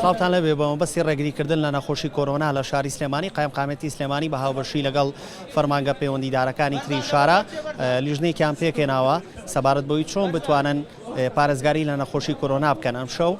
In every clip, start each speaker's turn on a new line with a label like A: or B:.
A: سڵاوتان لەبێ بەمە بەسی ڕێگریکردن لە نەخۆشی کۆرۆنا لە شاری سلێمانی قایمقامەتی سلێمانی بە هاوبەشی لەگەڵ فەرمانگە پەیوەندیدارەکانی تری شارە لیژنەیەکیان پێکێناوە سەبارەت بەوەی چۆن بتوانن پارێزگاری لە نەخۆشی کۆرۆنا بکەن. ئەم شەو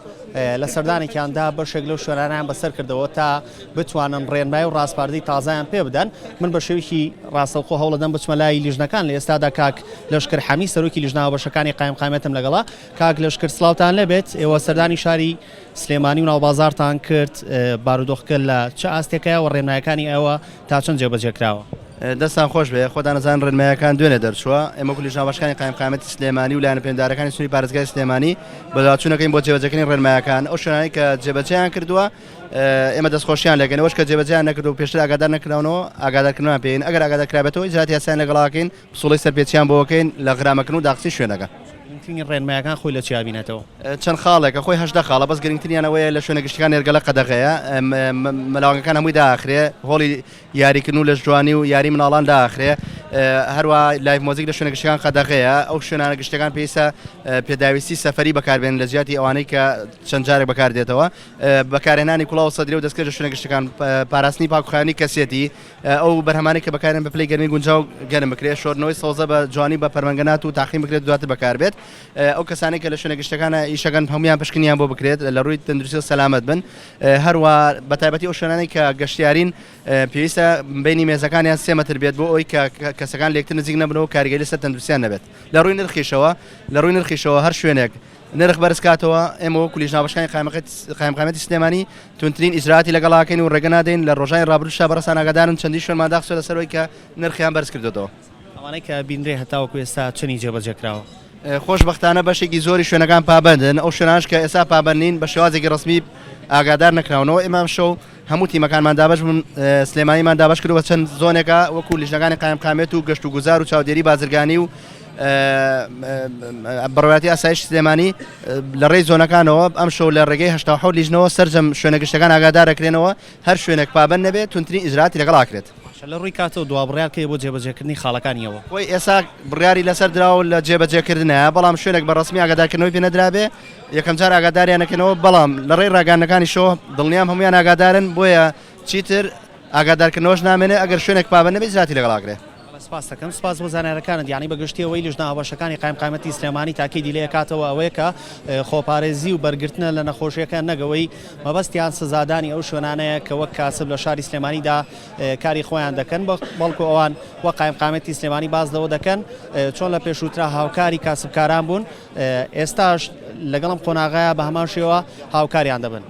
A: لە سەردانێکیاندا بەشێک لەو شوێنانیان بەسەر کردەوە تا بتوانن ڕێنمای و ڕاستپاردەی تازایان پێ بدەن. من بە شێوەیەکی ڕاستەوخۆ هەوڵ دەدەم بچمە لای لیژنەکان لە ئێستادا کاک لەشکر حەمی سەرۆکی لیژنە هاوبەشەکانی قایمقامەتم لەگەڵا. کاک لەشکر سڵاوتان لەبێت، ئێوە سەردانی شاری سلێمانی و ناوبازارتان کرد، بارودۆخکە لە چه ئاستێکەیە و ڕێنمایەکانی ئێوە تا چەند جێبەجێکراوە؟
B: دەستان خۆش بێ، خۆتان نەزان ڕێنمایەکان دوێنێ دەرچووە. ئێمە لیژنە هاوبەشەکانی قایمقامەتی سلێمانی و لایەنە پەیوەندیدارەکانی سنووری پارێزگای سلێمانی بەداچوونەکەین بۆ جێبەجێکردنی ڕێنمایەکان. ئەو شوێنانەی کە جێبەجێیان کردووە ئێمە دەستخۆشیان لەگەن، ئەوەش کە جێبەجێیان نەکردو و پێشتر ئاگادار نەکراونەوە ئاگادارکردنیان پێین. ئەگەر ئاگادارکرابێتەوە ئیجراتی یاساییان لەگەڵاکەین، پسوڵەی سەرپێچیان بۆکەین لە غرامەکردن و داخچی شوێنەکە.
A: ڕێنمایەکان خۆی لە چیا بینێتەوە؟
B: چەند خاڵێکە خۆی 18 خاڵە، بەس گرنگترینیانەوەیە لە شوێنە گشتیەکان نێرگەلە قەدەغەیە مەلاوانگەکان هەمووی داخرێ، هۆڵی یاریکردن و لە جوانی و یاری مناڵان داخرێ، هەروە لایڤ مۆزیک لە شوێنە گشتیەکان قەدەغەیە. ئەو شوێنانە گشتەکان پێویستە پێداویستی سەفەری بەکاربێن لە جیاتی ئەوانەی کە چەند جارێک بەکاردێتەوە. بەکارهێنانی کوڵاو سەدرێ و دەستکرد لە شوێنە گشتەکان، پاراستنی پاکوخانی کەسێتی، ئەو بەرهەمانەی کە بەکارێن بە پلەی گەرمی گونجاو گەرم بکرێت، شۆرنەوەی سەوزە بە جوانی بە پەرمەنگەنات و تاقیم بکرێت دواتر بەکاربێت. ئەو کەسانی کە لە شوێنە گشتەکانە ئیشەکەن هەمویان پشکنیان بۆ بکرێت لە ڕووی تەندروستی و سەلامەت بن. هەروە بەتایبەتی ئەو شوێنانەی کە گەشتیارین پێویستە بینی مێزەکانیان 3 مەتر بێت بۆ ئەوەی کە کەسەکان لێکتر نزیک نەبنەوە کاریگەری لەسەر تەندروستیان نەبێت. لە ڕووی نرخیشەوە هەر شوێنێک نرخ بەرزکاتەوە، ئێمە وەکو لیژنە هاوبەشەکانی قایمقامەتی سلێمانی تونترین ئیجراعاتی لەگەڵاکەین و ڕێگە نادەین لە ڕۆژانی ڕابردووشدا بەڕێستان ئاگادارن چەندی شوێنمان داخچۆ لەسەرەوەی کە نرخیان بەرز کردوێتەوە.
A: ئەوانەی کە بینرێ هەتاوەکو ئێستا چنی جێبەجێکراوە؟
B: خۆشبەختانە بەشێکی زۆری شوێنەکان پابندن. ئەو شوێنانش کە ئێستا پابندین بە شێوازێکی ڕسمی ئاگادار نەکراونەوە. ئێمە شەو هەموو تیمەکانمان دابش بوون، سلێمانیمان دابش کردووە چەند زۆنێکە وەکو لیژنەکانی قایمقامەت و گەشت و گوزار و چاودێری بازرگانی و بەڕێوەتی ئاسایش سلێمانی لە ڕێی زۆنەکانەوە ئەم شەو لە ڕێگەی 87 لیژنەوە سەرجەم شوێنە گشتەکان ئاگادار دەکرێنەوە، هەر شوێنێک پابند نەبێت تونترین ئیجراعاتی لەگەڵ ئاکرێت.
A: لە ڕووی کاتەوە دوابڕیارکەی بۆ جێبەجێکردنی خاڵەکانیەوە.
B: خۆی ئێستا بڕیاری لەسەر دراوە لە جێبەجێکردنە، بەڵام شوێنێک بە ڕسمی ئاگادارکردنەوەی پێ نەدرابێ، یەکەم جار ئاگاداریانەکەنەوە، بەڵام لە ڕێی ڕاگەاندنەکانی شەوە دڵنیام هەمویان ئاگادارن، بۆیە چیتر ئاگادارکردنەوەش نامێنێ ئەگەر شوێنێک پابند نەبێت ئیجراعاتی لەگەڵ ئاکرێت.
A: سپاس دەکەم، سپاس بۆ زانایەکانت، یعنی بەگشتیەوەی لیژنە هاوبەشەکانی قایمقامەتی سلێمانی تاکیدی لێ کاتەوە ئەوەیە کە خۆپارێزی و بەرگرتنە لە نەخۆشیەکان نەگەوەی مەبەستیان سزادانی ئەو شوێنانەیە کە وەک کاسب لە شاری سلێمانیدا کاری خۆیان دەکەن، بەڵکو ئەوان وە قایمقامەتی سلێمانی باز لەوە دەکەن چۆن لە پێشووترا هاوکاری کاسبکاران بوون، ئێستاش لەگەڵم قۆناغایە بە هەمان شێوە هاوکاریان دەبن.